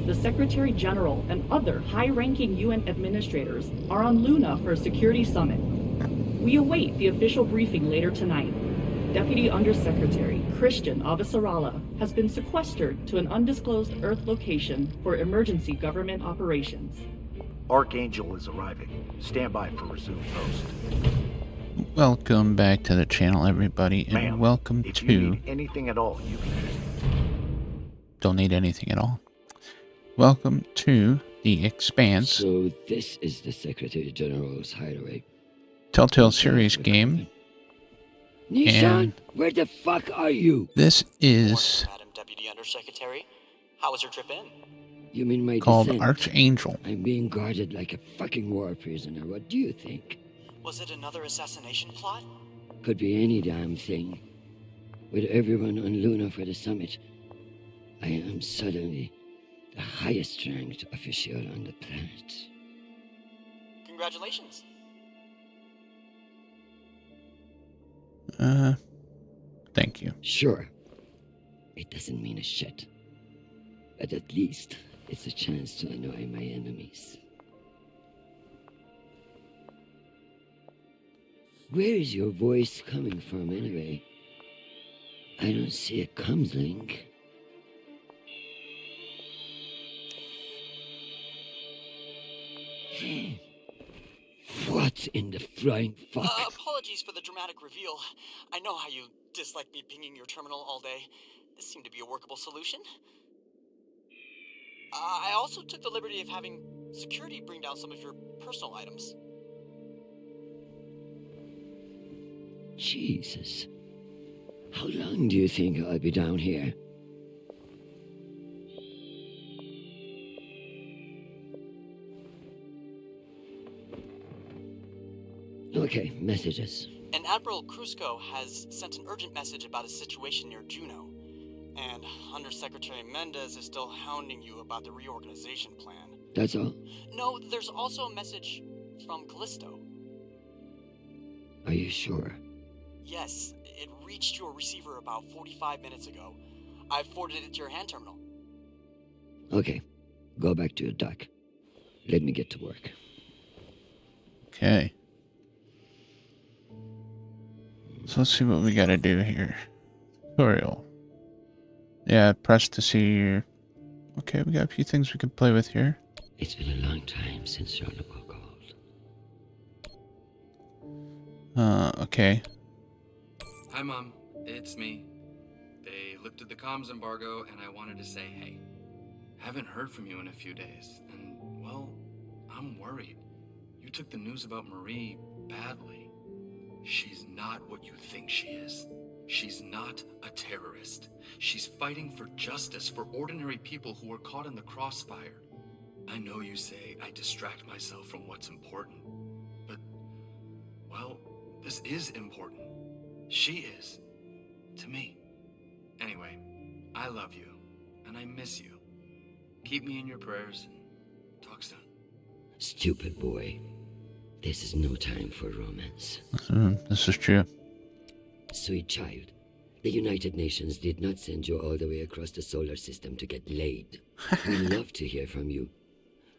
the Secretary General and other high-ranking UN administrators are on Luna for a security summit. We await the official briefing later tonight. Deputy Undersecretary Christian Avasarala has been sequestered to an undisclosed Earth location for emergency government operations. Archangel is arriving. Stand by for resume post. Welcome back to the channel, everybody, and welcome if to... you need anything at all, you can... Don't need anything at all. Welcome to the Expanse. So this is the Secretary General's hideaway. Telltale series game. Nishan, where the fuck are you? This is Madam Deputy Undersecretary, how was your trip in? You mean my called descent? Archangel. I'm being guarded like a fucking war prisoner. What do you think? Was it another assassination plot? Could be any damn thing. With everyone on Luna for the summit, I am suddenly the highest ranked official on the planet. Congratulations. Thank you. Sure. It doesn't mean a shit. But at least it's a chance to annoy my enemies. Where is your voice coming from anyway? I don't see a comms link. What in the flying fuck? Apologies for the dramatic reveal. I know how you dislike me pinging your terminal all day. This seemed to be a workable solution. I also took the liberty of having security bring down some of your personal items. Jesus. How long do you think I'll be down here? Okay, messages. And Admiral Krusco has sent an urgent message about a situation near Juno. And Undersecretary Mendez is still hounding you about the reorganization plan. That's all? No, there's also a message from Callisto. Are you sure? Yes, it reached your receiver about 45 minutes ago. I forwarded it to your hand terminal. Okay, go back to your dock. Let me get to work. Okay. So let's see what we gotta do here. Tutorial. Yeah, press to see your... Okay, we got a few things we can play with here. It's been a long time since Jonathan called. Okay. Hi, Mom. It's me. They lifted the comms embargo, and I wanted to say hey. Haven't heard from you in a few days, and, well, I'm worried. You took the news about Marie badly. She's not what you think she is. She's not a terrorist. She's fighting for justice for ordinary people who are caught in the crossfire. I know you say I distract myself from what's important, but, well, this is important. She is. To me. Anyway, I love you, and I miss you. Keep me in your prayers, and talk soon. Stupid boy. This is no time for romance. This is true. Sweet child, the United Nations did not send you all the way across the solar system to get laid. We love to hear from you,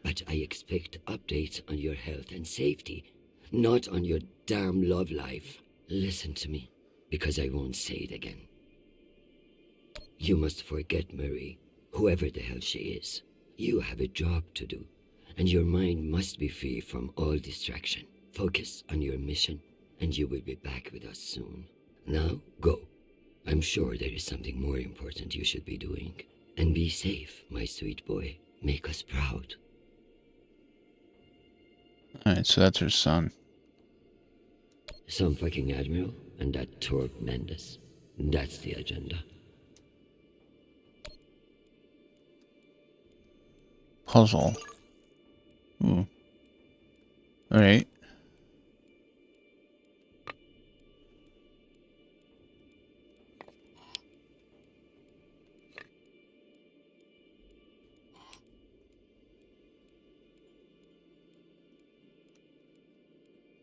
but I expect updates on your health and safety, not on your damn love life. Listen to me, because I won't say it again. You must forget Marie, whoever the hell she is. You have a job to do, and your mind must be free from all distraction. Focus on your mission, and you will be back with us soon. Now, go. I'm sure there is something more important you should be doing. And be safe, my sweet boy. Make us proud. Alright, so that's her son. Some fucking admiral and that Torb Mendes. That's the agenda. Puzzle. Ooh. Alright.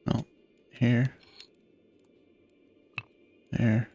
No. Here. There.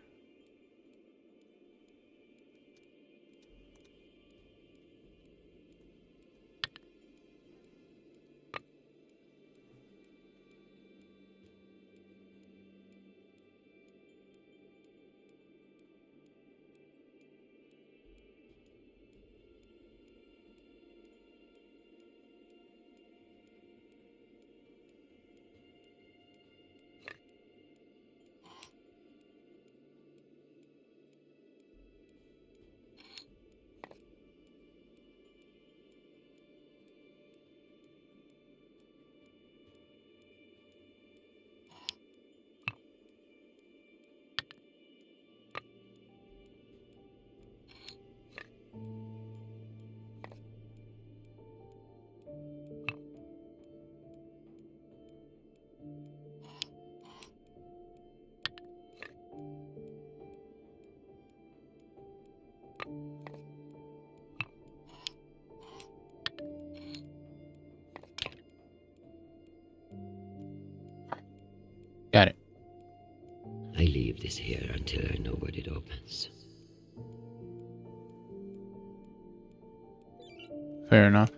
Got it. I leave this here until I know what it opens. Fair enough.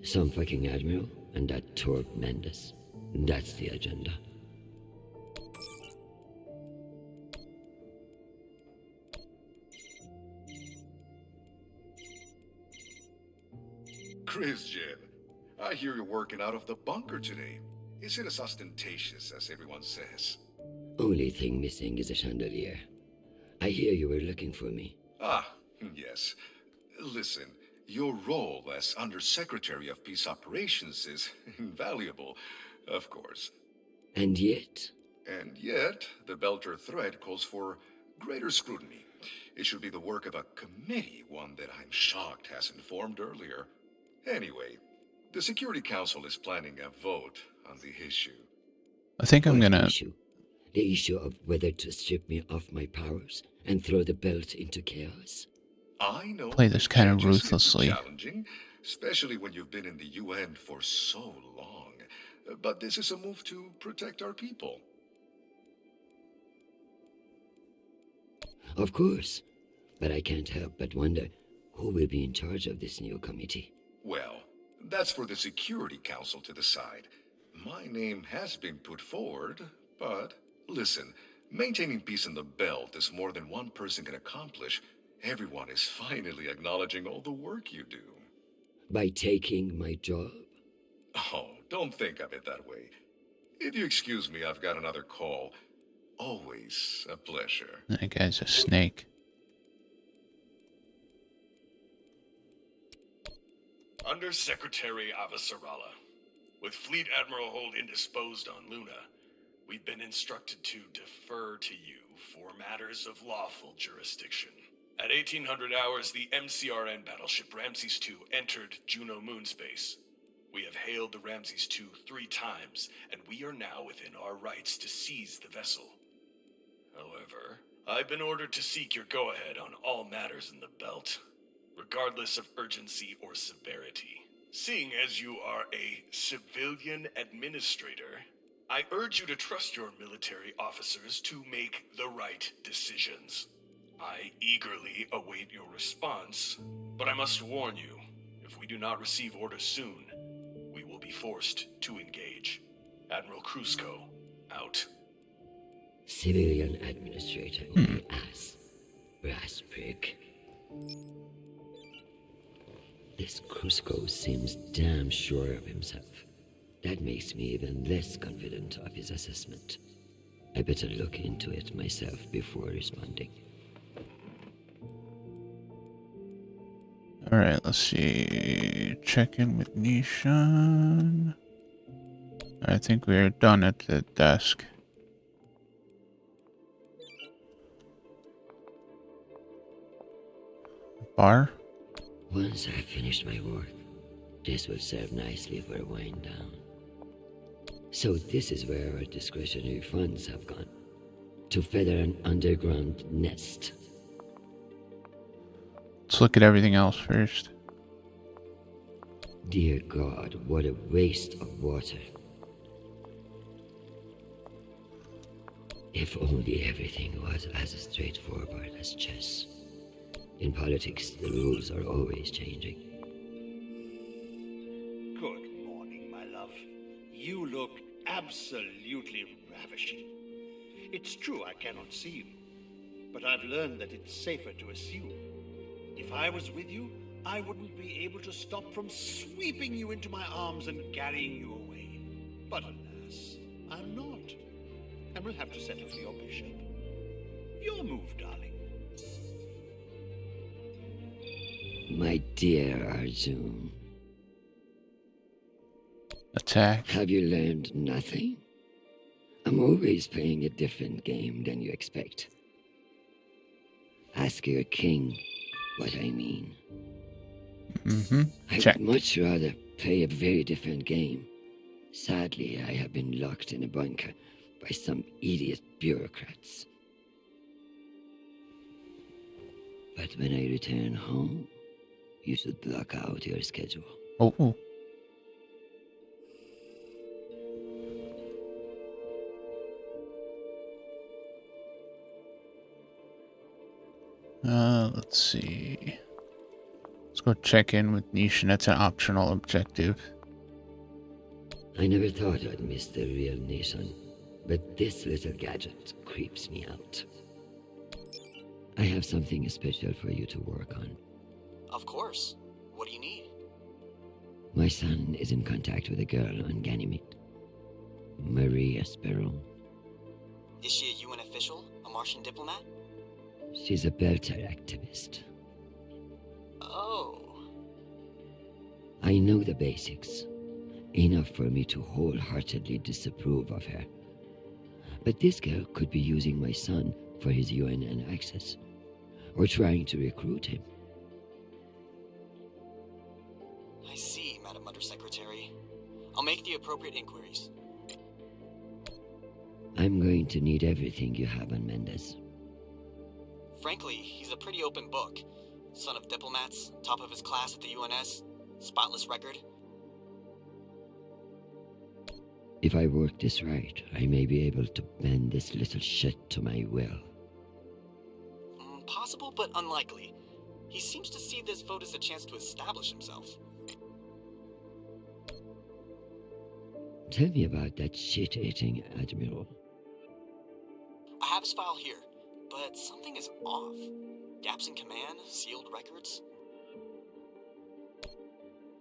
Some fucking admiral and that Torb Mendes. That's the agenda. Christian, I hear you're working out of the bunker today. Is it as ostentatious as everyone says? Only thing missing is a chandelier. I hear you were looking for me. Ah, yes. Listen, your role as Undersecretary of Peace Operations is invaluable, of course. And yet, The Belter threat calls for greater scrutiny. It should be the work of a committee, one that I'm shocked hasn't formed earlier. Anyway, the Security Council is planning a vote on the issue. I think I'm what gonna issue? The issue of whether to strip me of my powers and throw the belt into chaos? I know play this the kind of changes can be ruthlessly. challenging, especially when you've been in the UN for so long. But this is a move to protect our people. Of course. But I can't help but wonder who will be in charge of this new committee. Well, that's for the Security Council to decide. My name has been put forward, but listen, maintaining peace in the belt is more than one person can accomplish. Everyone is finally acknowledging all the work you do. By taking my job? Oh, don't think of it that way. If you excuse me, I've got another call. Always a pleasure. That guy's a snake. Undersecretary Avasarala. With Fleet Admiral Holt indisposed on Luna, we've been instructed to defer to you for matters of lawful jurisdiction. At 1800 hours, the MCRN battleship Ramses II entered Juno moonspace. We have hailed the Ramses II 3 times, and we are now within our rights to seize the vessel. However, I've been ordered to seek your go-ahead on all matters in the belt, regardless of urgency or severity. Seeing as you are a civilian administrator, I urge you to trust your military officers to make the right decisions. I eagerly await your response, but I must warn you, if we do not receive orders soon, we will be forced to engage. Admiral Krusko, out. Civilian administrator, only ass. Brass prick. This Krusko seems damn sure of himself. That makes me even less confident of his assessment. I better look into it myself before responding. Alright, let's see. Check in with Nishan. I think we're done at the desk. Bar? Once I've finished my work, this will serve nicely for a wind down. So this is where our discretionary funds have gone. To feather an underground nest. Let's look at everything else first. Dear God, what a waste of water. If only everything was as straightforward as chess. In politics, the rules are always changing. Good morning, my love. You look absolutely ravishing. It's true I cannot see you, but I've learned that it's safer to assume. If I was with you, I wouldn't be able to stop from sweeping you into my arms and carrying you away. But alas, I'm not, and will have to settle for your bishop. Your move, darling. My dear Arjun, Attack. have you learned nothing? I'm always playing a different game than you expect. Ask your king what I mean. I Check. would much rather play a very different game. Sadly, I have been locked in a bunker by some idiot bureaucrats. But when I return home, you should block out your schedule. Oh. Let's see. Let's go check in with Nishan. That's an optional objective. I never thought I'd miss the real nation, but this little gadget creeps me out. I have something special for you to work on. Of course. What do you need? My son is in contact with a girl on Ganymede. Maria Sparrow. Is she a UN official? A Martian diplomat? She's a Belter activist. Oh. I know the basics. Enough for me to wholeheartedly disapprove of her. But this girl could be using my son for his UNN access, or trying to recruit him. I see, Madam Undersecretary. I'll make the appropriate inquiries. I'm going to need everything you have on Mendez. Frankly, he's a pretty open book. Son of diplomats, top of his class at the UNS, spotless record. If I work this right, I may be able to bend this little shit to my will. Possible, but unlikely. He seems to see this vote as a chance to establish himself. Tell me about that shit-eating admiral. I have his file here, but something is off. Gaps in command, sealed records.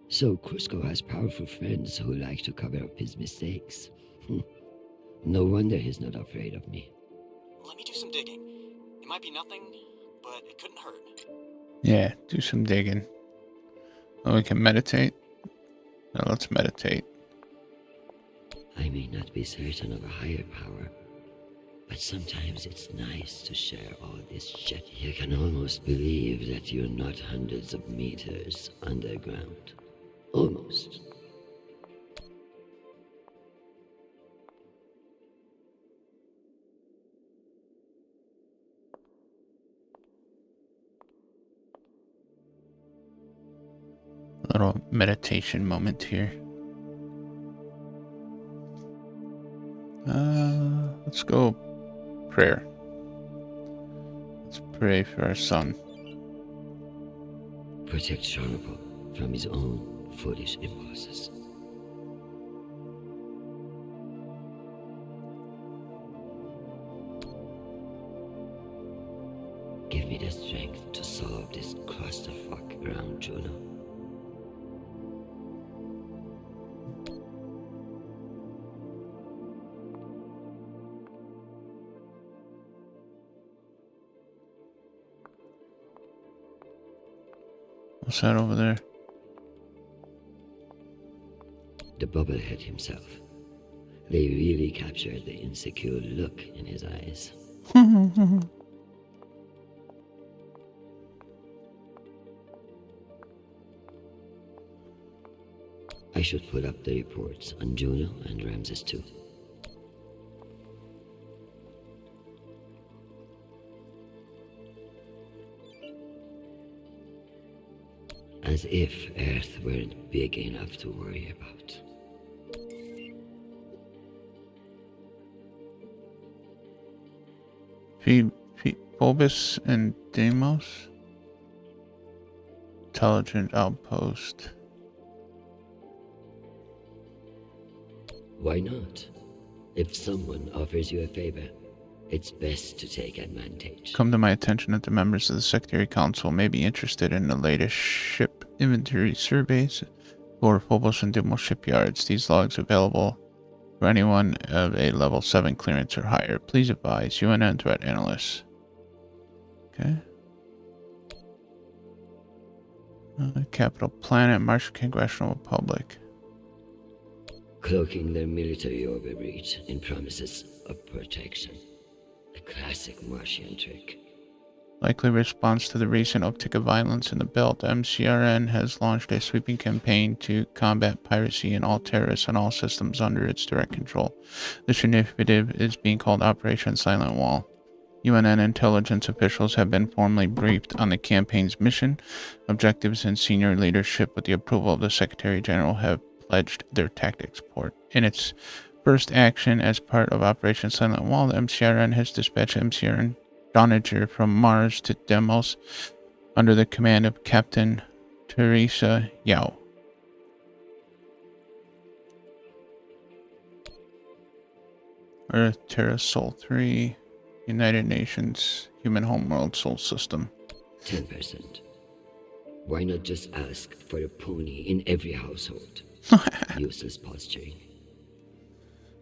So Cusco has powerful friends who like to cover up his mistakes. No wonder he's not afraid of me. Let me do some digging. It might be nothing, but it couldn't hurt. Yeah, do some digging. Oh, we can meditate? No, let's meditate. I may not be certain of a higher power, but sometimes it's nice to share all this shit. You can almost believe that you're not hundreds of meters underground. Almost. A little meditation moment here. Let's go prayer. Let's pray for our son. Protect Sharpo from his own foolish impulses. Give me the strength to solve this clusterfuck around Juno. What's that over there? The bubblehead himself. They really captured the insecure look in his eyes. I should put up the reports on Juno and Ramses too. As if Earth weren't big enough to worry about. Phobos and Deimos? Intelligent outpost. Why not? If someone offers you a favor, it's best to take advantage. Come to my attention that the members of the Secretary Council may be interested in the latest ship inventory surveys for Phobos and Deimos shipyards. These logs available for anyone of a level 7 clearance or higher. Please advise UNN threat analysts. Okay. Capital Planet, Martian Congressional Republic. Cloaking their military overreach in promises of protection. A classic Martian trick. Likely response to the recent uptick of violence in the belt, MCRN has launched a sweeping campaign to combat piracy and all terrorists on all systems under its direct control. This initiative is being called Operation Silent Wall. UNN intelligence officials have been formally briefed on the campaign's mission, objectives, and senior leadership with the approval of the Secretary General have pledged their tactic support. In its first action as part of Operation Silent Wall, the MCRN has dispatched MCRN Donager from Mars to Deimos under the command of Captain Teresa Yao. Earth, Terra, Sol 3, United Nations, Human Homeworld, Sol System. 10%. Why not just ask for a pony in every household? Useless posturing.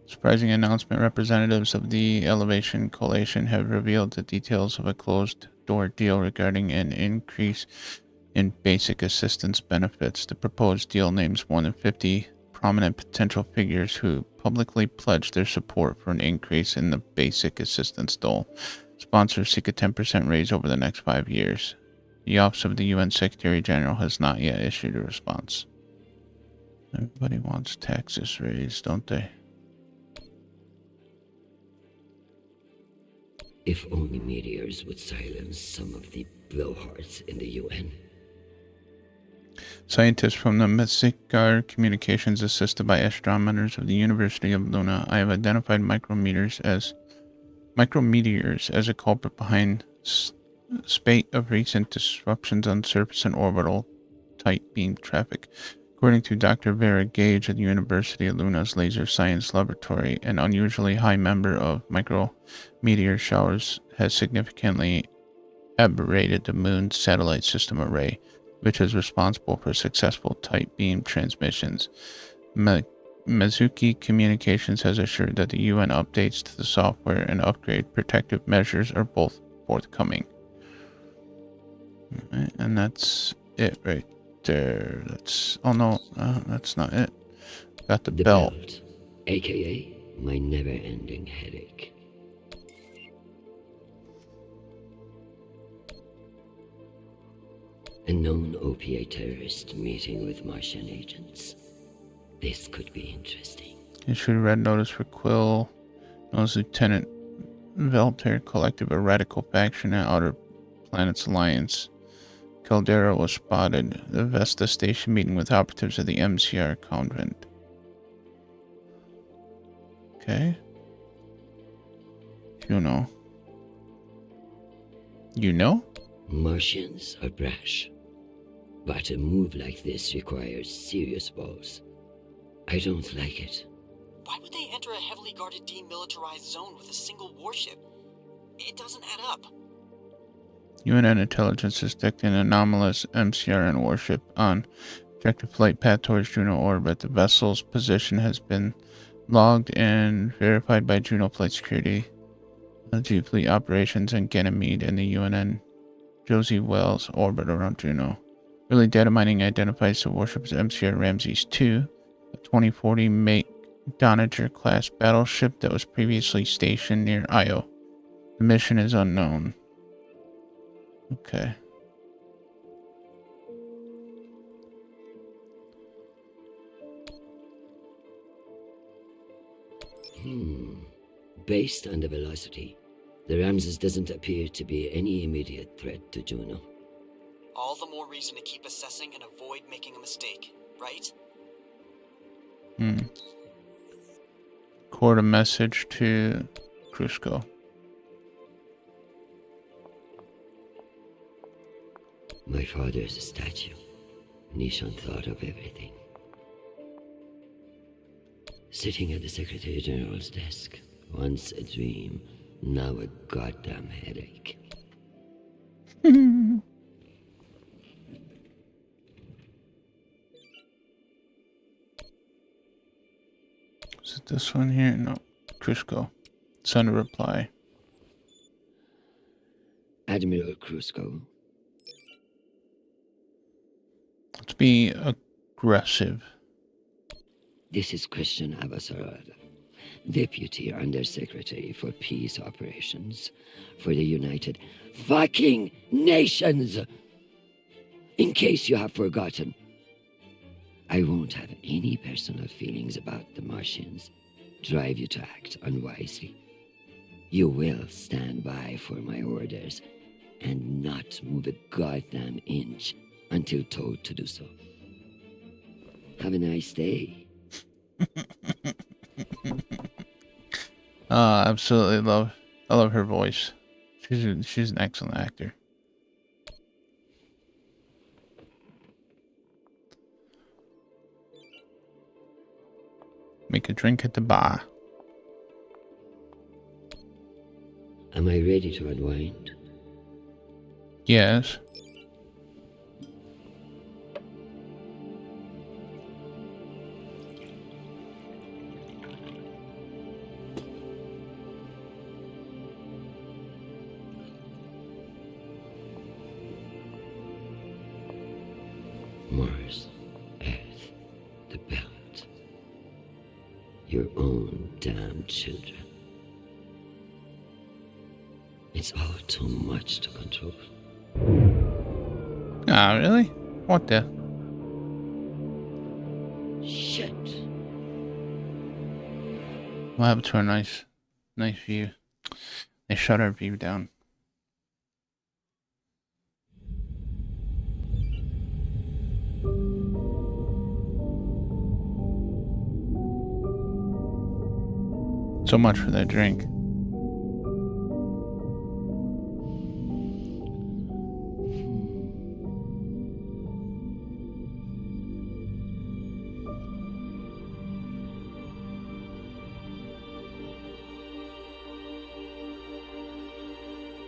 Surprising announcement. Representatives of the Elevation Coalition have revealed the details of a closed-door deal regarding an increase in basic assistance benefits. The proposed deal names more than 50 prominent potential figures who publicly pledged their support for an increase in the basic assistance dole. Sponsors seek a 10% raise over the next 5 years. The Office of the UN Secretary General has not yet issued a response. Everybody wants taxes raised, don't they? If only meteors would silence some of the blowhards in the UN. Scientists from the Mexicar Communications, assisted by astronomers of the University of Luna, I have identified micrometeors as a culprit behind spate of recent disruptions on surface and orbital tight beam traffic. According to Dr. Vera Gage at the University of Luna's Laser Science Laboratory, an unusually high number of micrometeor showers has significantly aberrated the Moon's satellite system array, which is responsible for successful tight beam transmissions. Mizuki Communications has assured that the UN updates to the software and upgrade protective measures are both forthcoming. Right, and that's it right there. That's that's not it. Got the belt, aka my never-ending headache. A known opiate terrorist meeting with Martian agents. This could be interesting. Issued a red notice for Quill, known as Lieutenant Velter, collective a radical faction in Outer Planets Alliance. Caldera was spotted. The Vesta Station meeting with operatives of the MCR convent. Okay. You know. You know? Martians are brash. But a move like this requires serious balls. I don't like it. Why would they enter a heavily guarded demilitarized zone with a single warship? It doesn't add up. UNN intelligence has detected an anomalous MCRN warship on objective flight path towards Juno orbit. The vessel's position has been logged and verified by Juno Flight Security, G Fleet Operations, and Ganymede in the UNN Josie Wells orbit around Juno. Early data mining identifies the warship as MCR Ramses II, a 2040 make Donager class battleship that was previously stationed near Io. The mission is unknown. Okay. Based on the velocity, the Ramses doesn't appear to be any immediate threat to Juno. All the more reason to keep assessing and avoid making a mistake, right? Record a message to Crusko. My father's a statue. Nishon thought of everything. Sitting at the Secretary General's desk. Once a dream, now a goddamn headache. Is it this one here? No. Crusko. Send a reply. Admiral Crusko. Let's be aggressive. This is Christian Avasarala. Deputy Undersecretary for Peace Operations for the United fucking Nations. In case you have forgotten, I won't have any personal feelings about the Martians drive you to act unwisely. You will stand by for my orders and not move a goddamn inch until told to do so. Have a nice day. Absolutely I love her voice. She's an excellent actor. Make a drink at the bar. Am I ready to unwind? Yes. Mars, Earth, the belt. Your own damn children. It's all too much to control. Ah, really? What the? Shit. What happened to a nice view? They shut our view down. So much for that drink.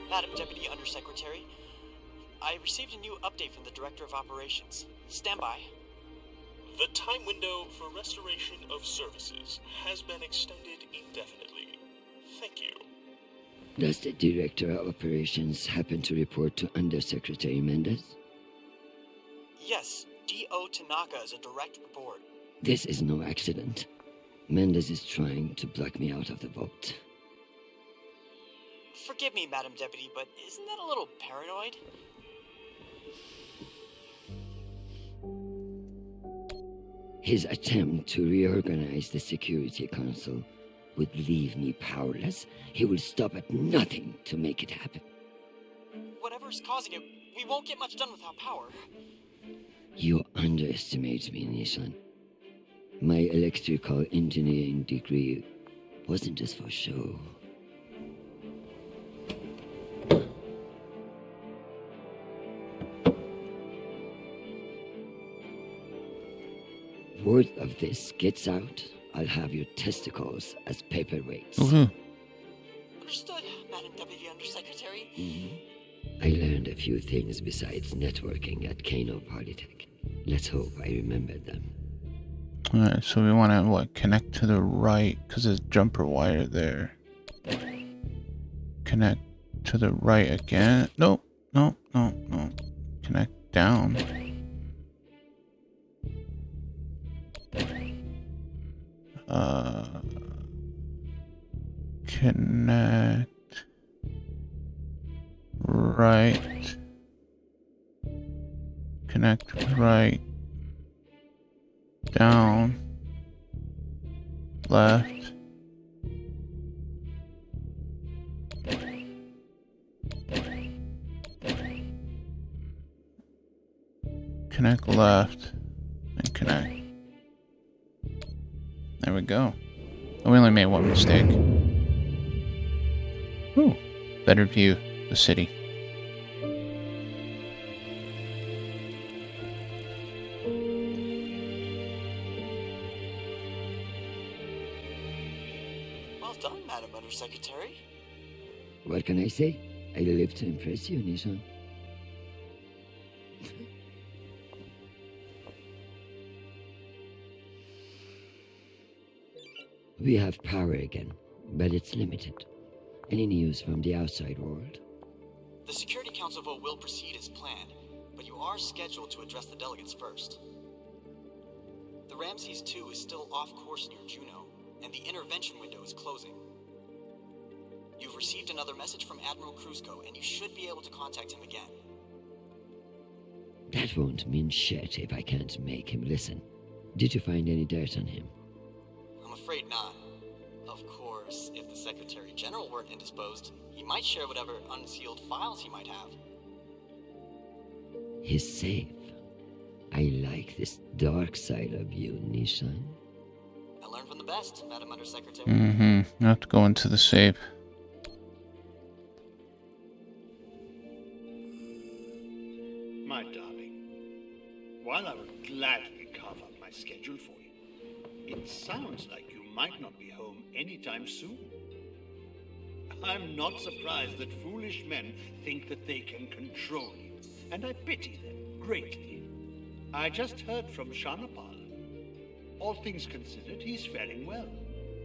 Madam Deputy Undersecretary, I received a new update from the Director of Operations. Stand by. The time window for restoration of services has been extended indefinitely. Thank you. Does the Director of Operations happen to report to Undersecretary Mendez? Yes, D.O. Tanaka is a direct report. This is no accident. Mendez is trying to block me out of the vote. Forgive me, Madam Deputy, but isn't that a little paranoid? His attempt to reorganize the Security Council would leave me powerless. He will stop at nothing to make it happen. Whatever's causing it, we won't get much done without power. You underestimate me, Nishan. My electrical engineering degree wasn't just for show. Word of this gets out, I'll have your testicles as paperweights. Mm-hmm. Understood, Madam Deputy Undersecretary. I learned a few things besides networking at Kano Polytech. Let's hope I remembered them. Alright, so we want to, what, connect to the right, because there's a jumper wire there. Connect to the right again. Nope, no. Connect down. Connect right. Connect right. Down. Left. Connect left. And connect. There we go. We only made one mistake. Ooh, better view the city. Well done, Madam Undersecretary. What can I say? I live to impress you, Nishan. We have power again, but it's limited. Any news from the outside world? The Security Council vote will proceed as planned, but you are scheduled to address the delegates first. The Ramses 2 is still off course near Juno. and the intervention window is closing. You've received another message from Admiral Kruzko, and you should be able to contact him again. That won't mean shit if I can't make him listen. Did you find any dirt on him? I'm afraid not. Of course, if the Secretary General weren't indisposed, he might share whatever unsealed files he might have. He's safe. I like this dark side of you, Nishan. I learned from the best, Madam Undersecretary. Mm-hmm. Not to go into the safe. My darling, while I would gladly carve up my schedule for you, it sounds like you might not be home anytime soon. I'm not surprised that foolish men think that they can control you, and I pity them greatly. I just heard from Shanapal. All things considered, he's faring well.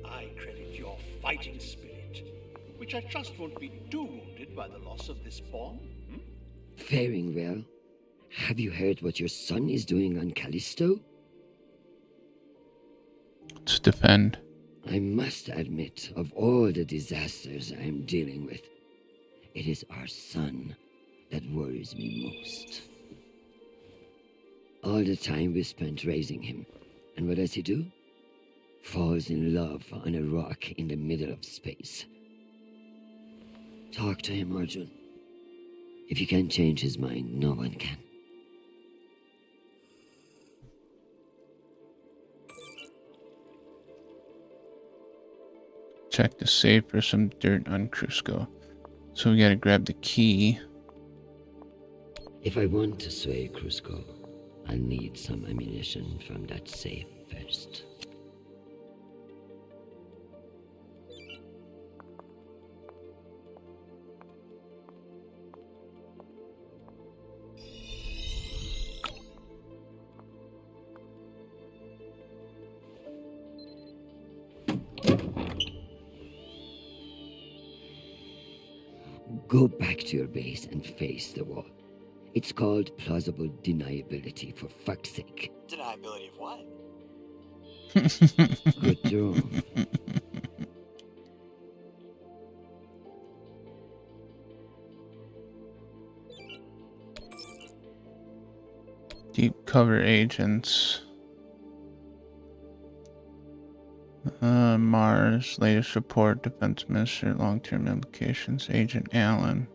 I credit your fighting spirit, which I trust won't be too wounded by the loss of this pawn. Faring well? Have you heard what your son is doing on Callisto? Let's defend. I must admit, of all the disasters I'm dealing with, it is our son that worries me most. All the time we spent raising him, and what does he do? Falls in love on a rock in the middle of space. Talk to him, Arjun. If you can't change his mind, no one can. Check the safe for some dirt on Kruzko. So we gotta grab the key. If I want to sway Kruzko, I'll need some ammunition from that safe first. Go back to your base and face the wall. It's called plausible deniability, for fuck's sake. Deniability of what? Good draw. Deep cover agents. Mars, latest report, Defense Minister, long-term implications, Agent Allen.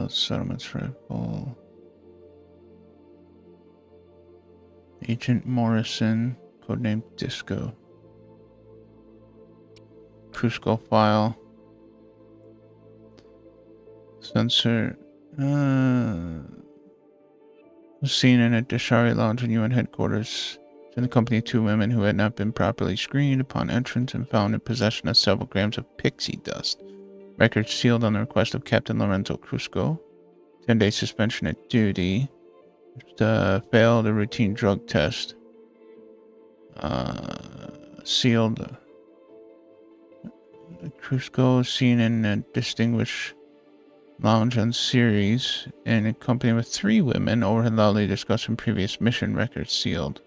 Settlements rifle. Agent Morrison, codename Disco. Kruzko file. Sensor. Was seen in a Dashari lounge in UN headquarters. In the company of 2 women who had not been properly screened upon entrance and found in possession of several grams of pixie dust. Records sealed on the request of Captain Lorenzo Kruzko. 10-day suspension at duty. Failed a routine drug test. Sealed. Kruzko seen in a distinguished lounge on Ceres in a company with 3 women overheard loudly discussing previous mission records sealed.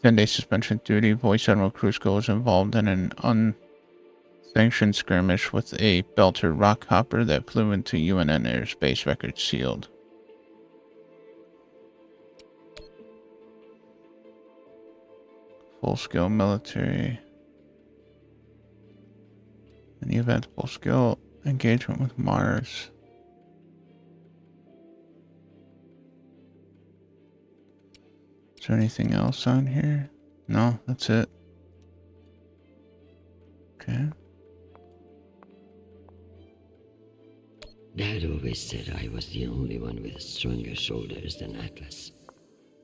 10-day suspension duty. Voice Admiral Kruzko was involved in an unsanctioned skirmish with a Belter rock hopper that flew into UNN airspace. Record sealed. Full-scale military. In the event, full-scale engagement with Mars. Is there anything else on here? No, that's it. Okay. Dad always said I was the only one with stronger shoulders than Atlas.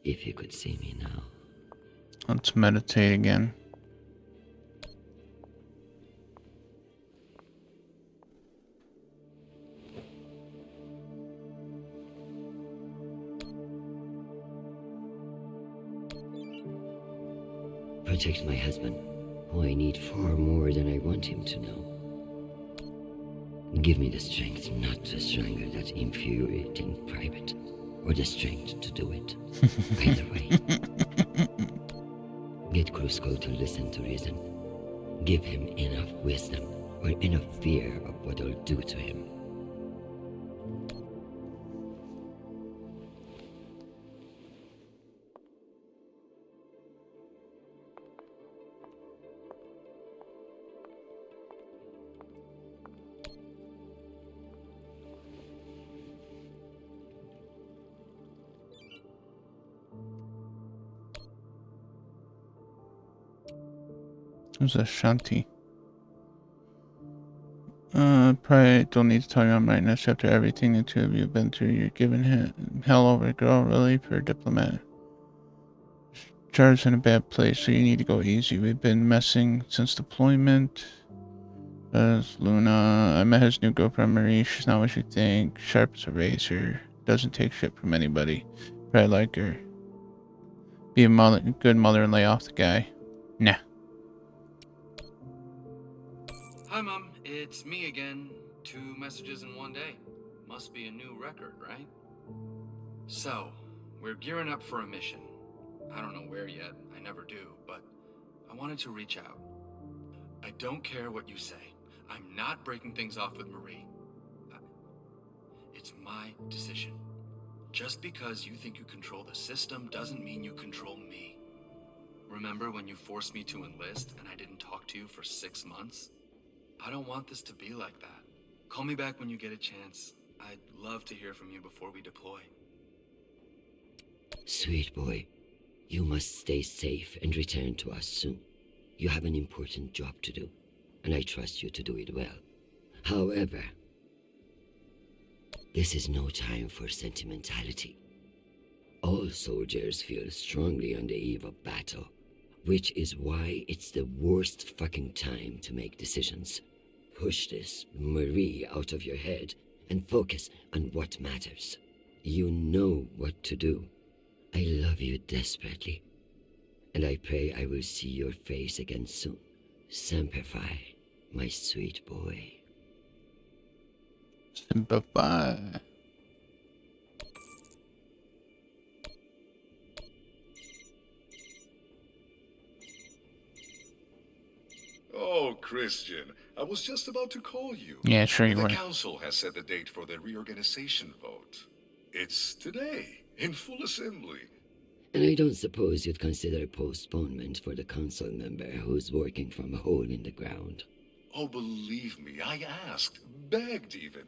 If you could see me now. Let's meditate again. Protect my husband, who I need far more than I want him to know. Give me the strength not to strangle that infuriating private, or the strength to do it. Either way. Get Crusoe to listen to reason. Give him enough wisdom or enough fear of what I'll do to him. Who's Ashanti? Probably don't need to tell you I'm right now. After everything the two of you have been through, you're giving hell over a girl, really, for a diplomat. Char's in a bad place, so you need to go easy. We've been messing since deployment. Luna. I met his new girlfriend, Marie. She's not what you think. Sharp as a razor. Doesn't take shit from anybody. But I like her. Be a good mother and lay off the guy. Nah. Hi, Mom. It's me again. 2 messages in one day. Must be a new record, right? So, we're gearing up for a mission. I don't know where yet. I never do, but I wanted to reach out. I don't care what you say. I'm not breaking things off with Marie. It's my decision. Just because you think you control the system doesn't mean you control me. Remember when you forced me to enlist and I didn't talk to you for 6 months? I don't want this to be like that. Call me back when you get a chance. I'd love to hear from you before we deploy. Sweet boy, you must stay safe and return to us soon. You have an important job to do, and I trust you to do it well. However, this is no time for sentimentality. All soldiers feel strongly on the eve of battle, which is why it's the worst fucking time to make decisions. Push this Marie out of your head and focus on what matters. You know what to do. I love you desperately, and I pray I will see your face again soon. Semper Fi, my sweet boy. Semper Fi. Oh, Christian, I was just about to call you. Yeah, sure you The were. council has set the date for the reorganization vote. It's today, in full assembly. And I don't suppose you'd consider postponement for the council member who's working from a hole in the ground. Oh, believe me, I asked, begged even.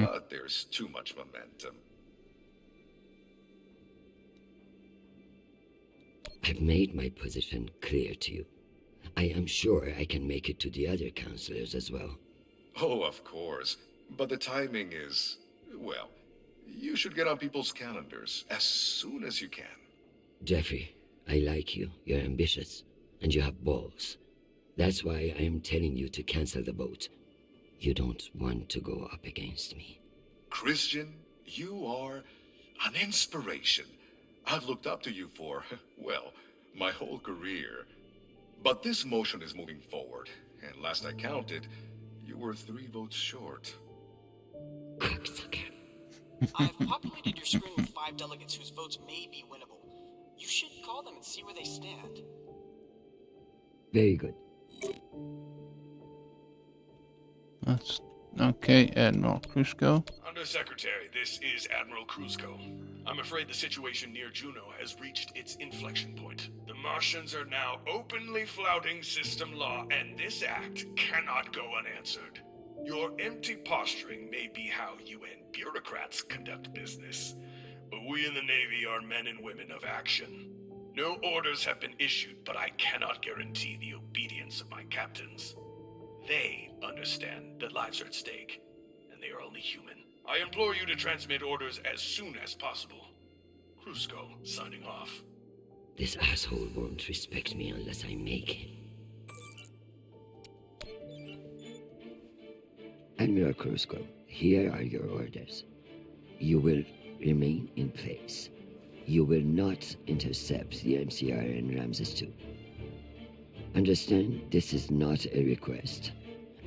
But there's too much momentum. I've made my position clear to you. I am sure I can make it to the other councillors as well. Oh, of course. But the timing is, well, you should get on people's calendars as soon as you can. Jeffrey, I like you. You're ambitious, and you have balls. That's why I am telling you to cancel the vote. You don't want to go up against me. Christian, you are an inspiration. I've looked up to you for, well, my whole career. But this motion is moving forward, and last I counted, you were 3 votes short. Cocksucker. I've populated your screen with 5 delegates whose votes may be winnable. You should call them and see where they stand. Very good. That's okay, Admiral Crusoe. Undersecretary, this is Admiral Crusoe. I'm afraid the situation near Juno has reached its inflection point. The Martians are now openly flouting system law, and this act cannot go unanswered. Your empty posturing may be how UN bureaucrats conduct business, but we in the Navy are men and women of action. No orders have been issued, but I cannot guarantee the obedience of my captains. They understand that lives are at stake, and they are only human. I implore you to transmit orders as soon as possible. Crusoe, signing off. This asshole won't respect me unless I make him. Admiral Crusoe, here are your orders. You will remain in place. You will not intercept the MCR in Ramses II. Understand, this is not a request,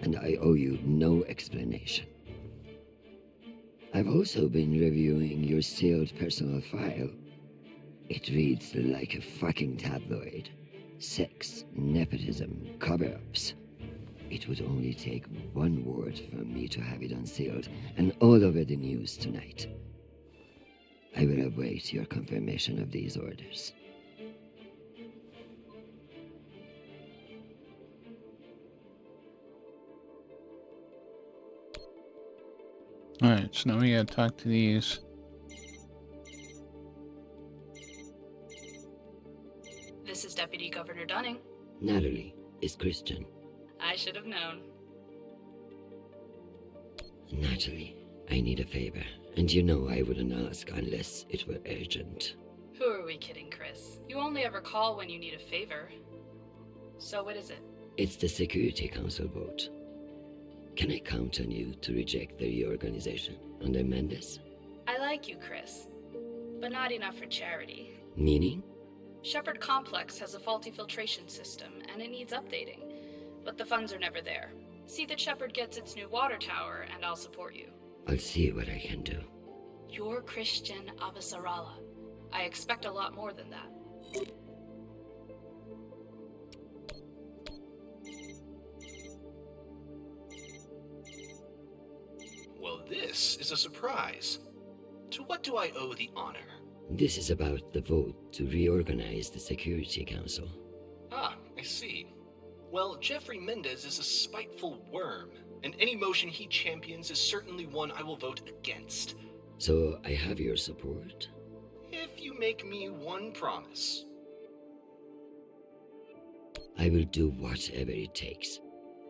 and I owe you no explanation. I've also been reviewing your sealed personal file. It reads like a fucking tabloid. Sex, nepotism, cover-ups. It would only take one word from me to have it unsealed and all over the news tonight. I will await your confirmation of these orders. Alright, so now we gotta talk to these. This is Deputy Governor Dunning. Natalie is Christian. I should have known. Natalie, I need a favor, and you know I wouldn't ask unless it were urgent. Who are we kidding, Chris? You only ever call when you need a favor. So what is it? It's the Security Council vote. Can I count on you to reject the reorganization under Mendes? I like you, Chris. But not enough for charity. Meaning? Shepard Complex has a faulty filtration system, and it needs updating. But the funds are never there. See that Shepard gets its new water tower, and I'll support you. I'll see what I can do. You're Christian Avasarala. I expect a lot more than that. Well, this is a surprise. To what do I owe the honor? This is about the vote to reorganize the Security Council. Ah, I see. Well, Jeffrey Mendez is a spiteful worm, and any motion he champions is certainly one I will vote against. So I have your support? If you make me one promise. I will do whatever it takes.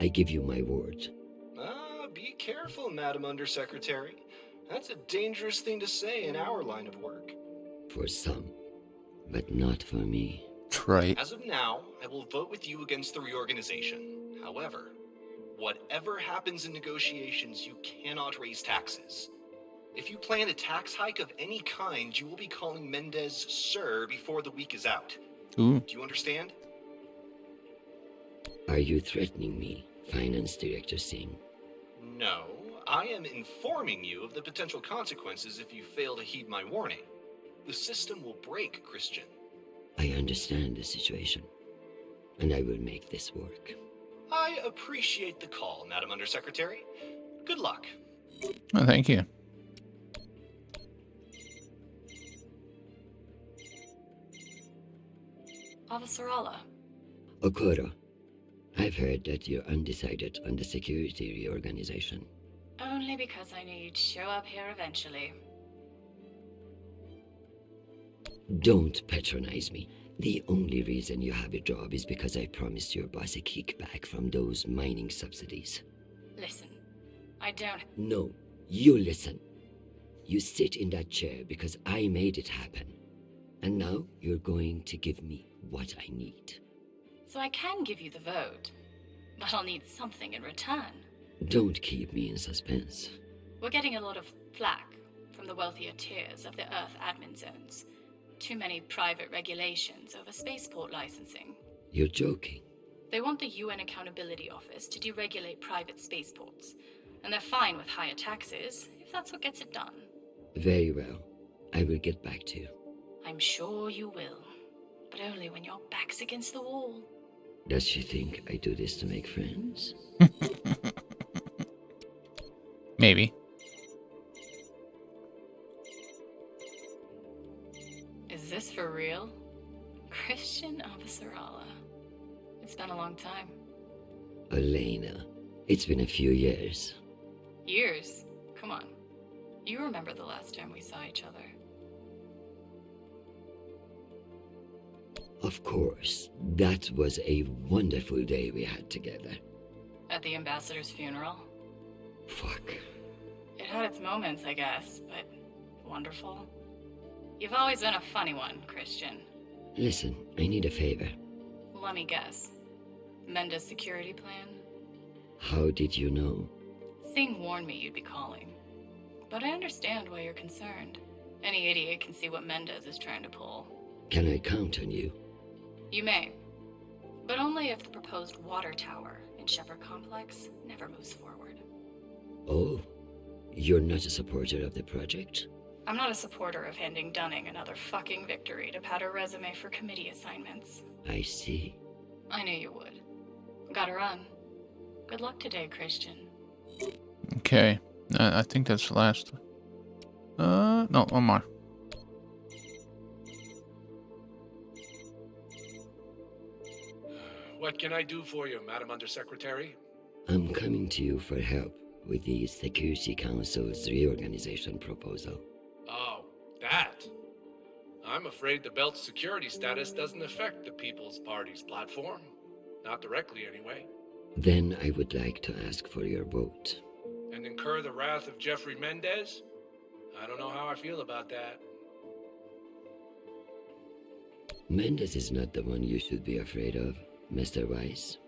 I give you my word. Be careful, Madam Undersecretary. That's a dangerous thing to say in our line of work. For some, but not for me. Right. As of now, I will vote with you against the reorganization. However, whatever happens in negotiations, you cannot raise taxes. If you plan a tax hike of any kind, you will be calling Mendez Sir before the week is out. Ooh. Do you understand? Are you threatening me, Finance Director Singh? No, I am informing you of the potential consequences if you fail to heed my warning. The system will break, Christian. I understand the situation, and I will make this work. I appreciate the call, Madam Undersecretary. Good luck. Oh, thank you. Avasarala. Okoro, I've heard that you're undecided on the security reorganization. Only because I knew you'd show up here eventually. Don't patronize me. The only reason you have a job is because I promised your boss a kickback from those mining subsidies. Listen, I don't... No, you listen. You sit in that chair because I made it happen. And now you're going to give me what I need. So I can give you the vote, but I'll need something in return. Don't keep me in suspense. We're getting a lot of flack from the wealthier tiers of the Earth admin zones. Too many private regulations over spaceport licensing. You're joking. They want the UN Accountability Office to deregulate private spaceports, and they're fine with higher taxes if that's what gets it done. Very well. I will get back to you. I'm sure you will, but only when your back's against the wall. Does she think I do this to make friends? Maybe. Is this for real? Christian Avasarala. It's been a long time. Elena, it's been a few years. Years? Come on. You remember the last time we saw each other. Of course, that was a wonderful day we had together. At the ambassador's funeral? Fuck. It had its moments, I guess, but wonderful. You've always been a funny one, Christian. Listen, I need a favor. Let me guess. Mendes security plan? How did you know? Singh warned me you'd be calling. But I understand why you're concerned. Any idiot can see what Mendes is trying to pull. Can I count on you? You may. But only if the proposed water tower in Shepard Complex never moves forward. Oh, you're not a supporter of the project? I'm not a supporter of handing Dunning another fucking victory to pad her resume for committee assignments. I see. I knew you would. Gotta run. Good luck today, Christian. Okay. I think that's the last. No, one more. What can I do for you, Madam Undersecretary? I'm coming to you for help with the Security Council's reorganization proposal. Oh, that. I'm afraid the belt's security status doesn't affect the People's Party's platform. Not directly, anyway. Then I would like to ask for your vote. And incur the wrath of Jeffrey Mendez? I don't know how I feel about that. Mendez is not the one you should be afraid of, Mr. Weiss.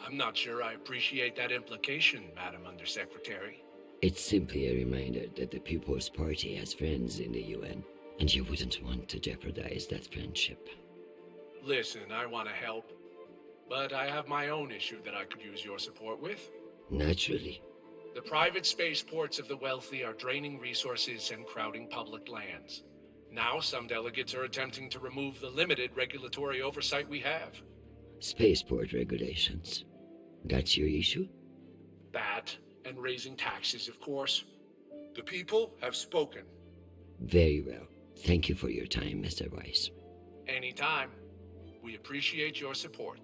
I'm not sure I appreciate that implication, Madam Undersecretary. It's simply a reminder that the People's Party has friends in the UN, and you wouldn't want to jeopardize that friendship. Listen, I want to help, but I have my own issue that I could use your support with. Naturally. The private spaceports of the wealthy are draining resources and crowding public lands. Now some delegates are attempting to remove the limited regulatory oversight we have. Spaceport regulations. That's your issue? That, and raising taxes, of course. The people have spoken. Very well. Thank you for your time, Mr. Weiss. Anytime. We appreciate your support.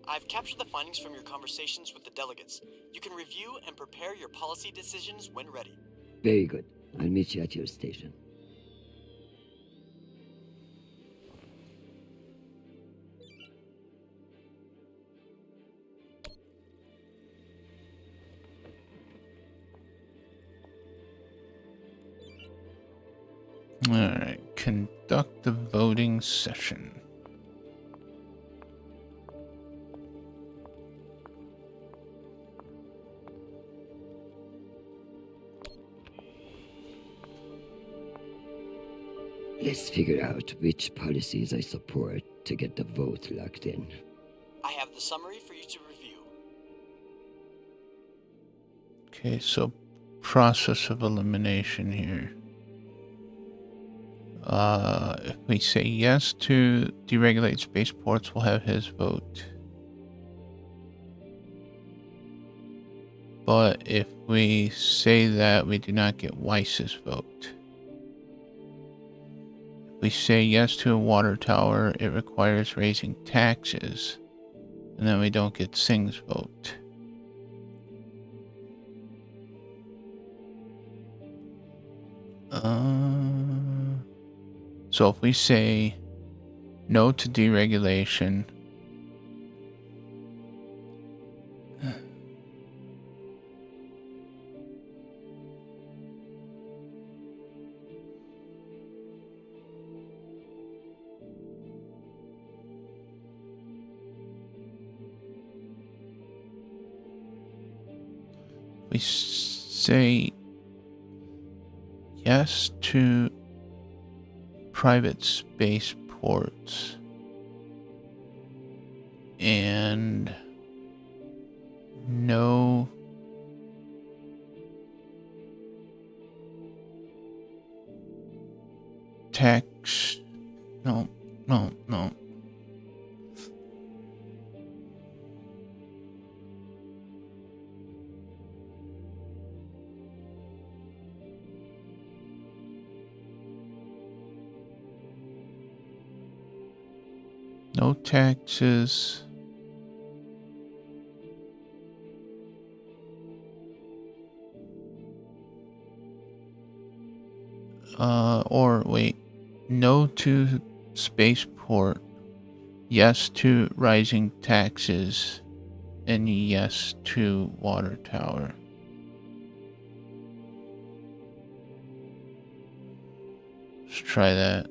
I've captured the findings from your conversations with the delegates. You can review and prepare your policy decisions when ready. Very good. I'll meet you at your station. Alright, conduct the voting session. Let's figure out which policies I support to get the vote locked in. I have the summary for you to review. Okay, so process of elimination here. If we say yes to deregulate spaceports, we'll have his vote. But if we say that, we do not get Weiss's vote. If we say yes to a water tower, it requires raising taxes. And then we don't get Singh's vote. So if we say no to deregulation, we say yes to private spaceports and no tax. No. No taxes. Or wait, no to spaceport, yes to rising taxes, and yes to water tower. Let's try that.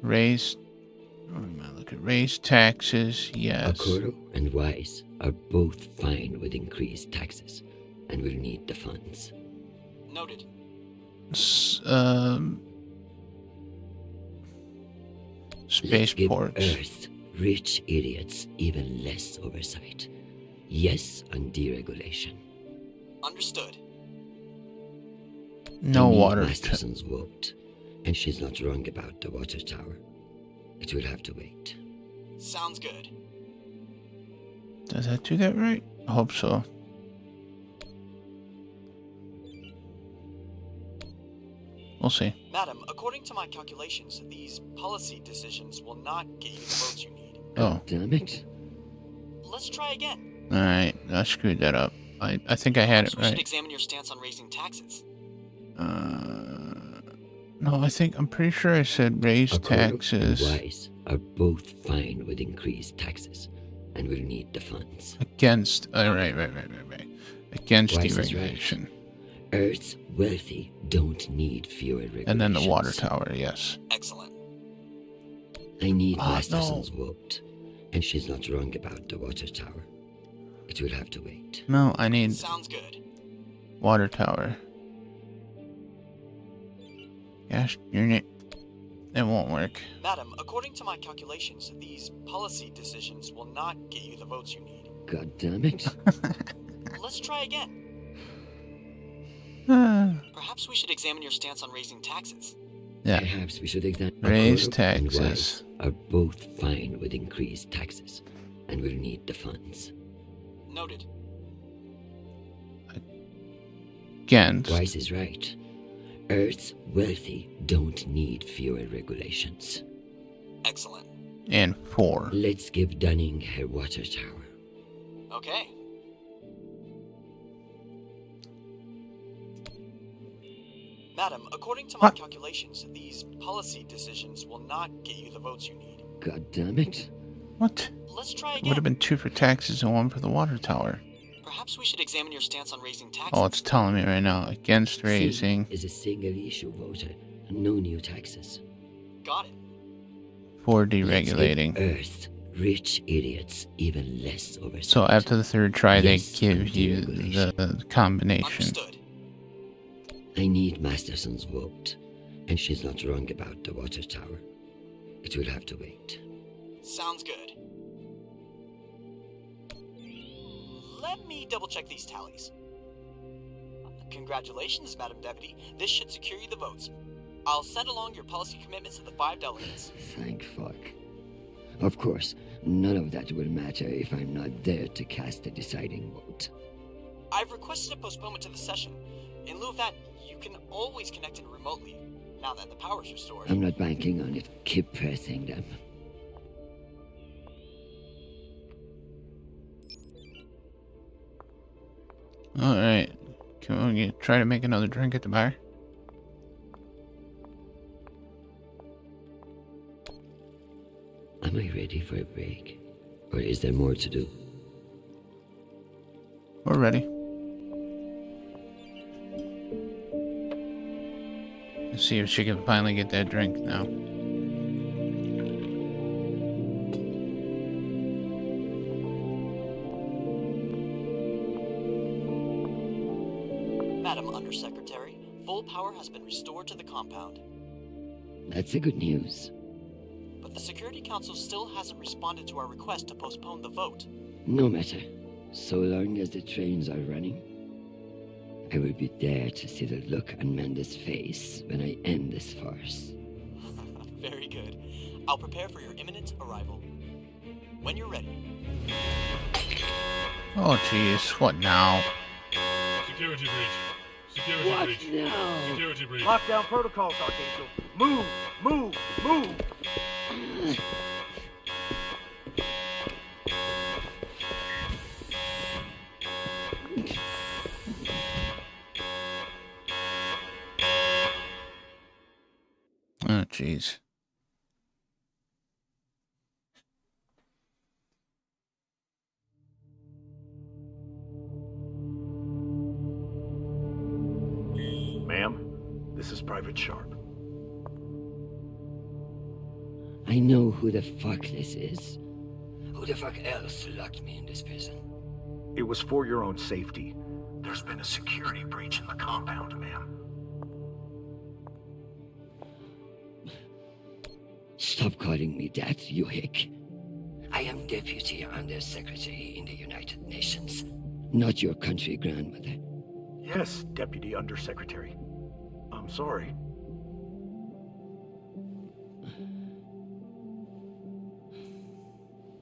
Raise taxes, yes. Okoro and Weiss are both fine with increased taxes, and will need the funds. Noted. Spaceports. Give Earth rich idiots even less oversight. Yes on deregulation. Understood. No I need water. Masterson's vote, And she's not wrong about the water tower. It will have to wait. Sounds good. Does that do that right? I hope so. We'll see. Madam, according to my calculations, these policy decisions will not get you the votes you need. Oh. Damn it. Let's try again. Alright, I screwed that up. I think I had it We should right. examine your stance on raising taxes. No, I'm pretty sure I said raise taxes. And Wise are both fine with increased taxes and will need the funds. Against, right. Against Wise is deregulation. right. Earth's wealthy don't need fewer regulations. And then the water tower, yes. Excellent. I need Masterson's vote. And she's not wrong about the water tower. It will have to wait. No, I need Sounds good. water tower. Gosh, it won't work. Madam, according to my calculations, these policy decisions will not get you the votes you need. God damn it. Let's try again. Perhaps we should examine your stance on raising taxes. Yeah. Perhaps we should examine. Raise And taxes. Wise are both fine with increased taxes and will need the funds. Noted. Against. Wise is right. Earth's wealthy don't need fewer regulations. Excellent. And 4. Let's give Dunning her water tower. Okay. Madam, according to my calculations, these policy decisions will not get you the votes you need. God damn it. What? Let's try It again. would have been 2 for taxes and 1 for the water tower. Perhaps we should examine your stance on raising taxes. Oh, it's telling me right now. Against raising. C is a single issue voter. No new taxes. Got it. For deregulating. Earth, rich idiots, even less oversight. So after the 3rd try, they Yes, give you the combination. Understood. I need Masterson's vote. And she's not wrong about the water tower. It will have to wait. Sounds good. Let me double check these tallies. Congratulations, Madam Deputy. This should secure you the votes. I'll send along your policy commitments to the 5 delegates. Thank fuck. Of course, none of that will matter if I'm not there to cast the deciding vote. I've requested a postponement to the session. In lieu of that, you can always connect in remotely, now that the power's restored. I'm not banking on it. Keep pressing them. Alright. Can we try to make another drink at the bar? Am I ready for a break? Or is there more to do? We're ready. Let's see if she can finally get that drink now. Madam Undersecretary, full power has been restored to the compound. That's the good news. But the Security Council still hasn't responded to our request to postpone the vote. No matter. So long as the trains are running, I will be there to see the look on Amanda's face when I end this farce. Very good. I'll prepare for your imminent arrival. When you're ready. Oh jeez, what now? Security breach. Security What breach. now? Security breach. Lockdown protocols, Archangel. Move, move, move. Oh jeez. Ma'am, this is Private Sharp. I know who the fuck this is. Who the fuck else locked me in this prison? It was for your own safety. There's been a security breach in the compound, ma'am. Stop calling me that, you hick. I am Deputy Undersecretary in the United Nations, not your country grandmother. Yes, Deputy Undersecretary. I'm sorry.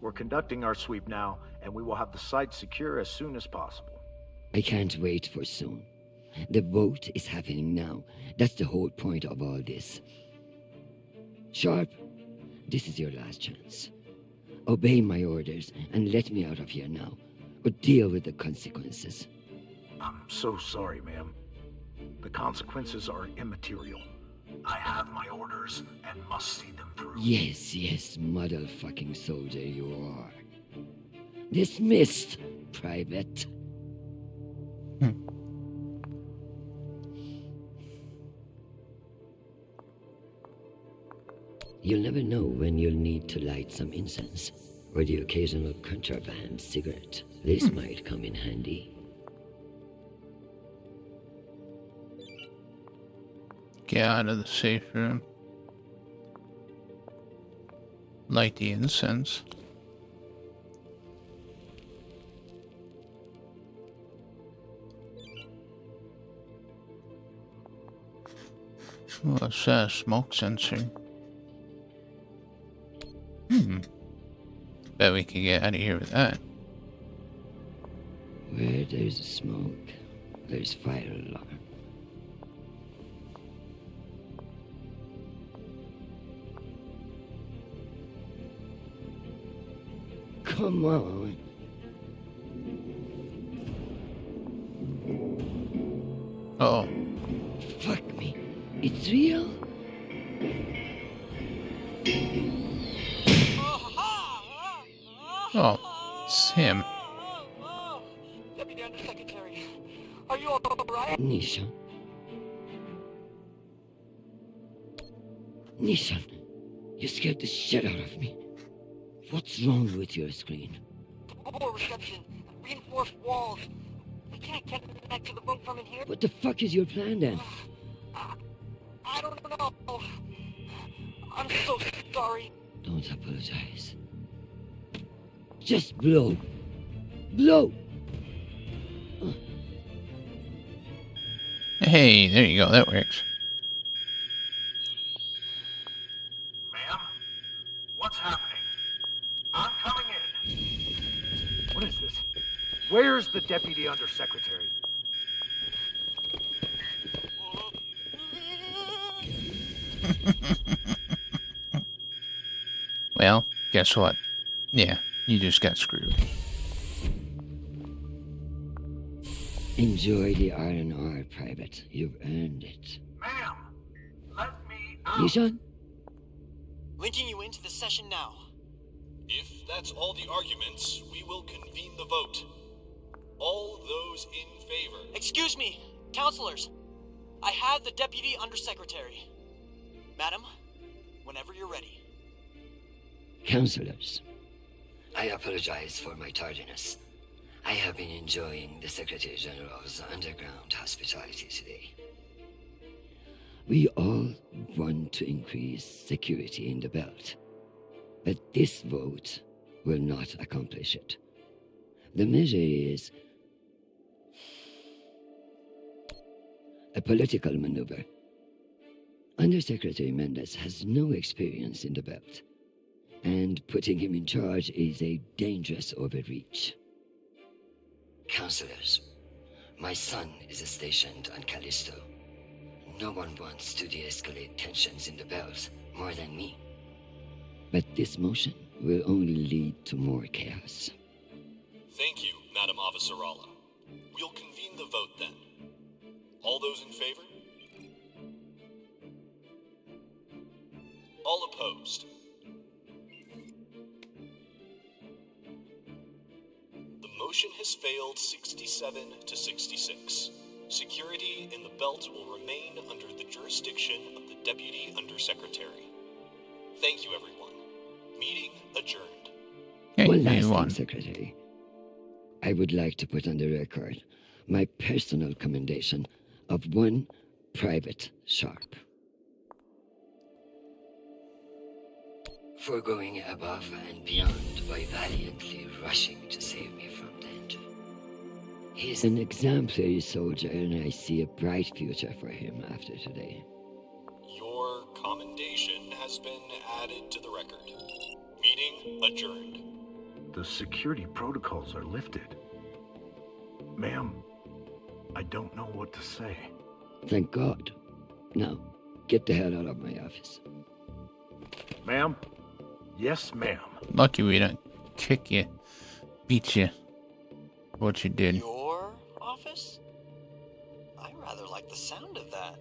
We're conducting our sweep now, and we will have the site secure as soon as possible. I can't wait for soon. The vote is happening now. That's the whole point of all this. Sharp, this is your last chance. Obey my orders and let me out of here now, or deal with the consequences. I'm so sorry, ma'am. The consequences are immaterial. I have my orders and must see them through. Yes, motherfucking soldier you are. Dismissed, Private. You'll never know when you'll need to light some incense, or the occasional contraband cigarette. This might come in handy. Get out of the safe room. Light the incense. What's that? Smoke sensor. Bet we can get out of here with that. Where there's smoke, there's fire alarm. Come on. Uh-oh. Fuck me. It's real? Oh, it's him. Deputy Undersecretary, are you alright? Nishan. Nishan, you scared the shit out of me. What's wrong with your screen? Poor reception. Reinforced walls. We can't connect to the room from in here. What the fuck is your plan then? I don't know. I'm so sorry. Don't apologize. Just blow. Blow! Hey, there you go. That works. Ma'am? What's happening? I'm coming in. What is this? Where's the Deputy Undersecretary? Well, guess what? Yeah, you just got screwed. Enjoy the R&R, Private. You've earned it. Ma'am, let me out. Nishan? Linking you into the session now. If that's all the arguments, we will convene the vote. All those in favor. Excuse me, counselors. I have the Deputy Undersecretary. Madam, whenever you're ready. Counselors, I apologize for my tardiness. I have been enjoying the Secretary General's underground hospitality today. We all want to increase security in the belt, but this vote will not accomplish it. The measure is a political maneuver. Undersecretary Mendez has no experience in the belt, and putting him in charge is a dangerous overreach. Counselors, my son is stationed on Callisto. No one wants to de-escalate tensions in the belt more than me. But this motion will only lead to more chaos. Thank you, Madam Avasarala. We'll convene the vote then. All those in favor? All opposed? The motion has failed 67 to 66. Security in the belt will remain under the jurisdiction of the Deputy Undersecretary. Thank you, everyone. Meeting adjourned. Hey, One last thing, Secretary. I would like to put on the record my personal commendation of one Private Sharp. For going above and beyond by valiantly rushing to save me from danger. He's an exemplary soldier, and I see a bright future for him after today. Your commendation has been added to the record. Meeting adjourned. the security protocols are lifted. Ma'am, I don't know what to say. Thank God. Now, get the hell out of my office. Ma'am? Yes, ma'am. Lucky we don't kick you, beat you, what you did. Your office? I rather like the sound of that.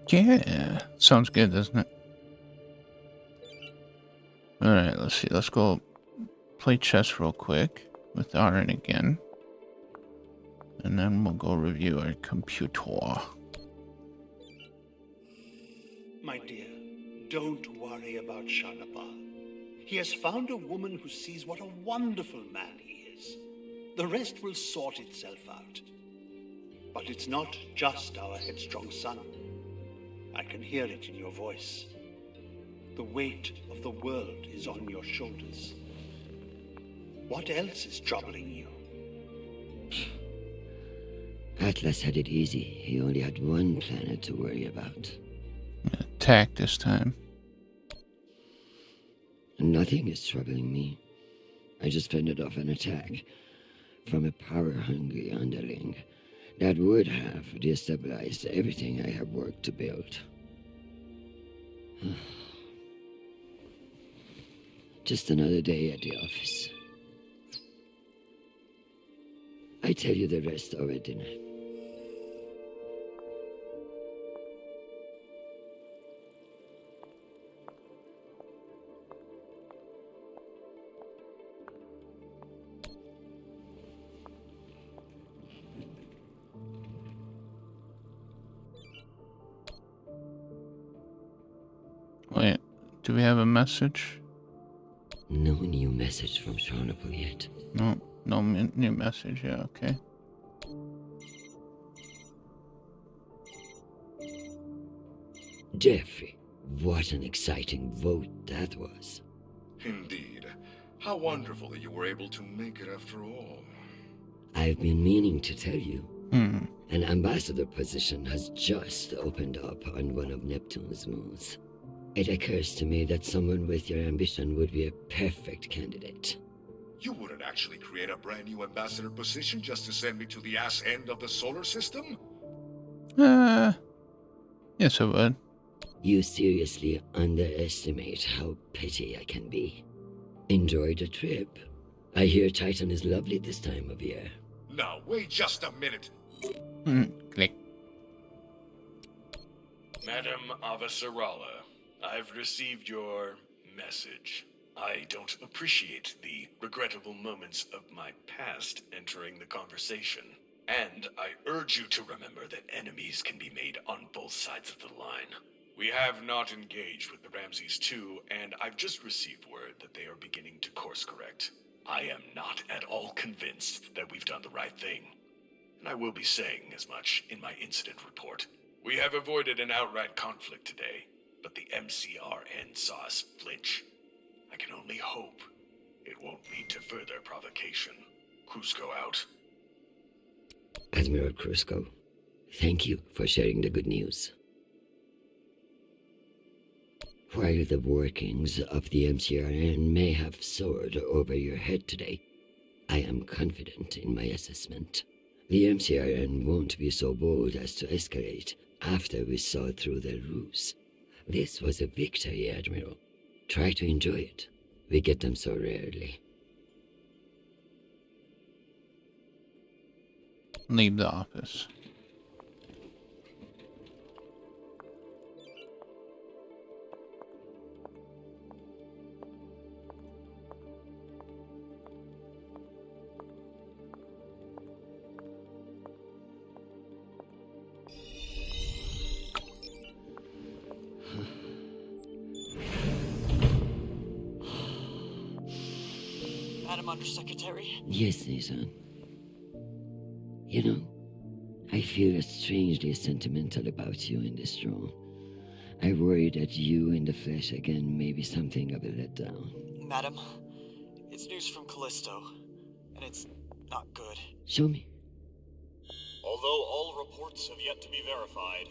Yeah, sounds good, doesn't it? Alright, let's see. Let's go play chess real quick with Aaron again. And then we'll go review our computer. My dear, don't worry about Shanapa. He has found a woman who sees what a wonderful man he is. The rest will sort itself out. But it's not just our headstrong son. I can hear it in your voice. The weight of the world is on your shoulders. What else is troubling you? Atlas had it easy. He only had one planet to worry about. Attack this time. Nothing is troubling me. I just fended off an attack from a power-hungry underling that would have destabilized everything I have worked to build. Just another day at the office. I tell you the rest over dinner. Wait, do we have a message? No new message from Chernobyl yet. No new message, yeah, okay. Jeffrey, what an exciting vote that was. Indeed. How wonderful that you were able to make it after all. I've been meaning to tell you. An ambassador position has just opened up on one of Neptune's moons. It occurs to me that someone with your ambition would be a perfect candidate. You wouldn't actually create a brand new ambassador position just to send me to the ass end of the solar system? Yes I would. You seriously underestimate how petty I can be. Enjoy the trip. I hear Titan is lovely this time of year. Now, wait just a minute. Click. Madam Avasarala, I've received your message. I don't appreciate the regrettable moments of my past entering the conversation. And I urge you to remember that enemies can be made on both sides of the line. We have not engaged with the Ramses II, and I've just received word that they are beginning to course correct. I am not at all convinced that we've done the right thing, and I will be saying as much in my incident report. We have avoided an outright conflict today, but the MCRN saw us flinch. I can only hope it won't lead to further provocation. Cusco out. Admiral Cusco, thank you for sharing the good news. While the workings of the MCRN may have soared over your head today, I am confident in my assessment. The MCRN won't be so bold as to escalate after we saw through their ruse. This was a victory, Admiral. Try to enjoy it. We get them so rarely. Leave the office. Madam Undersecretary? Yes, Nathan. You know, I feel strangely sentimental about you in this role. I worry that you in the flesh again may be something of a letdown. Madam, it's news from Callisto, and it's not good. Show me. Although all reports have yet to be verified,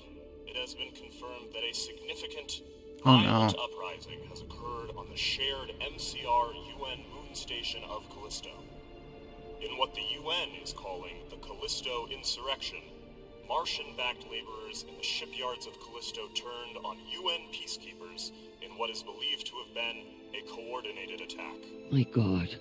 it has been confirmed that a significant Violent uprising has occurred on the shared MCR UN moon station of Callisto. In what the UN is calling the Callisto Insurrection, Martian-backed laborers in the shipyards of Callisto turned on UN peacekeepers in what is believed to have been a coordinated attack. My God.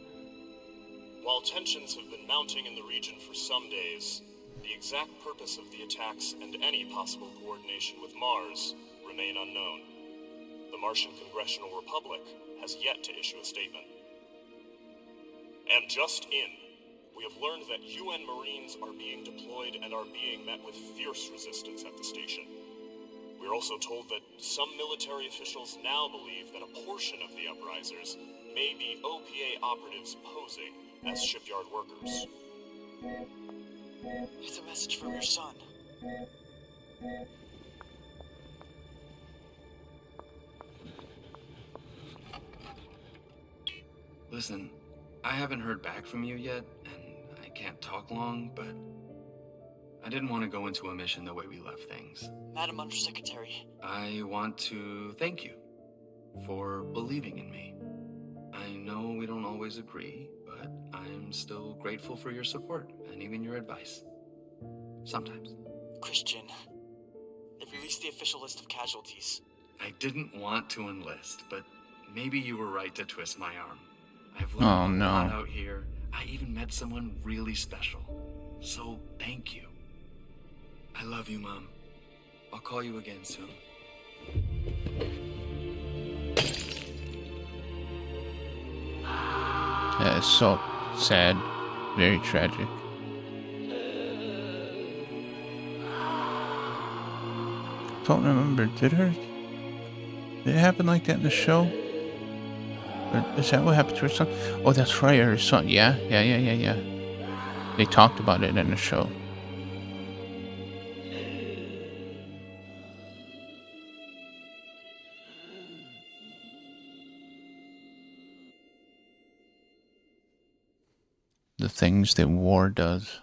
While tensions have been mounting in the region for some days, the exact purpose of the attacks and any possible coordination with Mars remain unknown. The Martian Congressional Republic has yet to issue a statement. And just in, we have learned that UN Marines are being deployed and are being met with fierce resistance at the station. We're also told that some military officials now believe that a portion of the uprisers may be OPA operatives posing as shipyard workers. It's a message from your son. Listen, I haven't heard back from you yet, and I can't talk long, but I didn't want to go into a mission the way we left things. Madam Undersecretary. I want to thank you for believing in me. I know we don't always agree, but I'm still grateful for your support and even your advice. Sometimes. Christian, they've released the official list of casualties. I didn't want to enlist, but maybe you were right to twist my arm. I've learned a lot out here. I even met someone really special. So thank you. I love you, Mom. I'll call you again soon. That is so sad. Very tragic. Don't remember. Did it happen like that in the show? Or is that what happened to her son? Oh, that's right. Her son. Yeah. They talked about it in the show. The things that war does.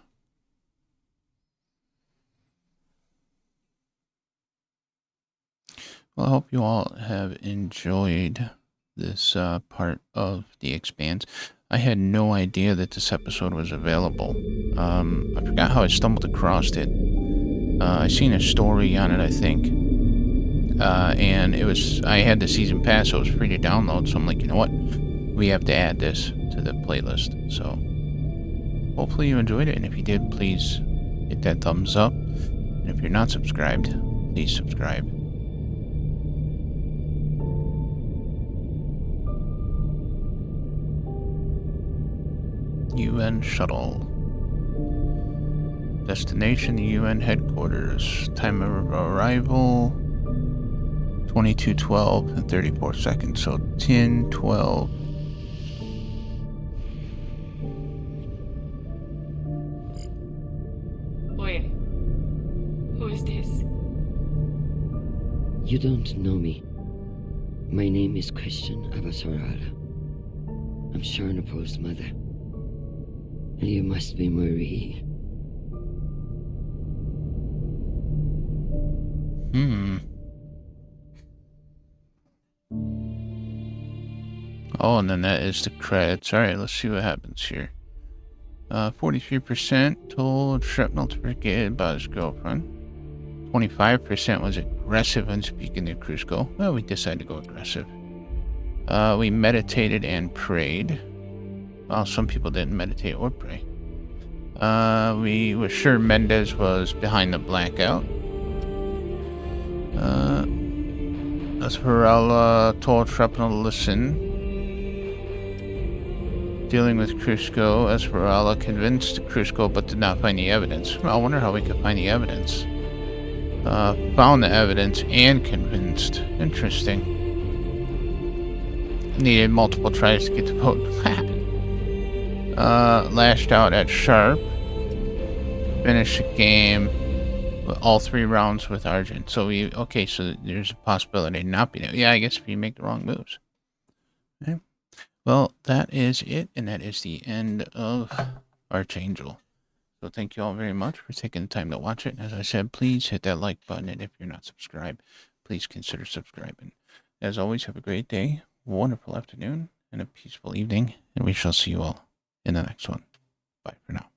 Well, I hope you all have enjoyed this part of The Expanse. I had no idea that this episode was available. I forgot how I stumbled across it. I seen a story on it, I think. And I had the season pass, so it was free to download. So I'm like, you know what? We have to add this to the playlist. So hopefully you enjoyed it. And if you did, please hit that thumbs up. And if you're not subscribed, please subscribe. UN shuttle. Destination, the UN headquarters. Time of arrival, 22:12 and 34 seconds. So 10:12. Oye, who is this? You don't know me. My name is Christian Avasarala. I'm Sharnapol's mother. And you must be Marie. Oh, and then that is the credits. Alright, let's see what happens here. 43% told shrapnel to forget about his girlfriend. 25% was aggressive when speaking to Crusoe. Well, we decided to go aggressive. We meditated and prayed. Well, some people didn't meditate or pray. We were sure Mendez was behind the blackout. Esmeralda told Shrapnel to listen. Dealing with Crusoe, Esmeralda convinced Crusoe but did not find the evidence. Well, I wonder how we could find the evidence. Found the evidence and convinced. Interesting. Needed multiple tries to get the vote. Lashed out at Sharp. Finished the game with all 3 rounds with Argent. So so there's a possibility of not being it. Yeah, I guess if you make the wrong moves. Okay. Well, that is it, and that is the end of Archangel. So thank you all very much for taking the time to watch it. As I said, please hit that like button, and if you're not subscribed, please consider subscribing. As always, have a great day, wonderful afternoon, and a peaceful evening, and we shall see you all in the next one. Bye for now.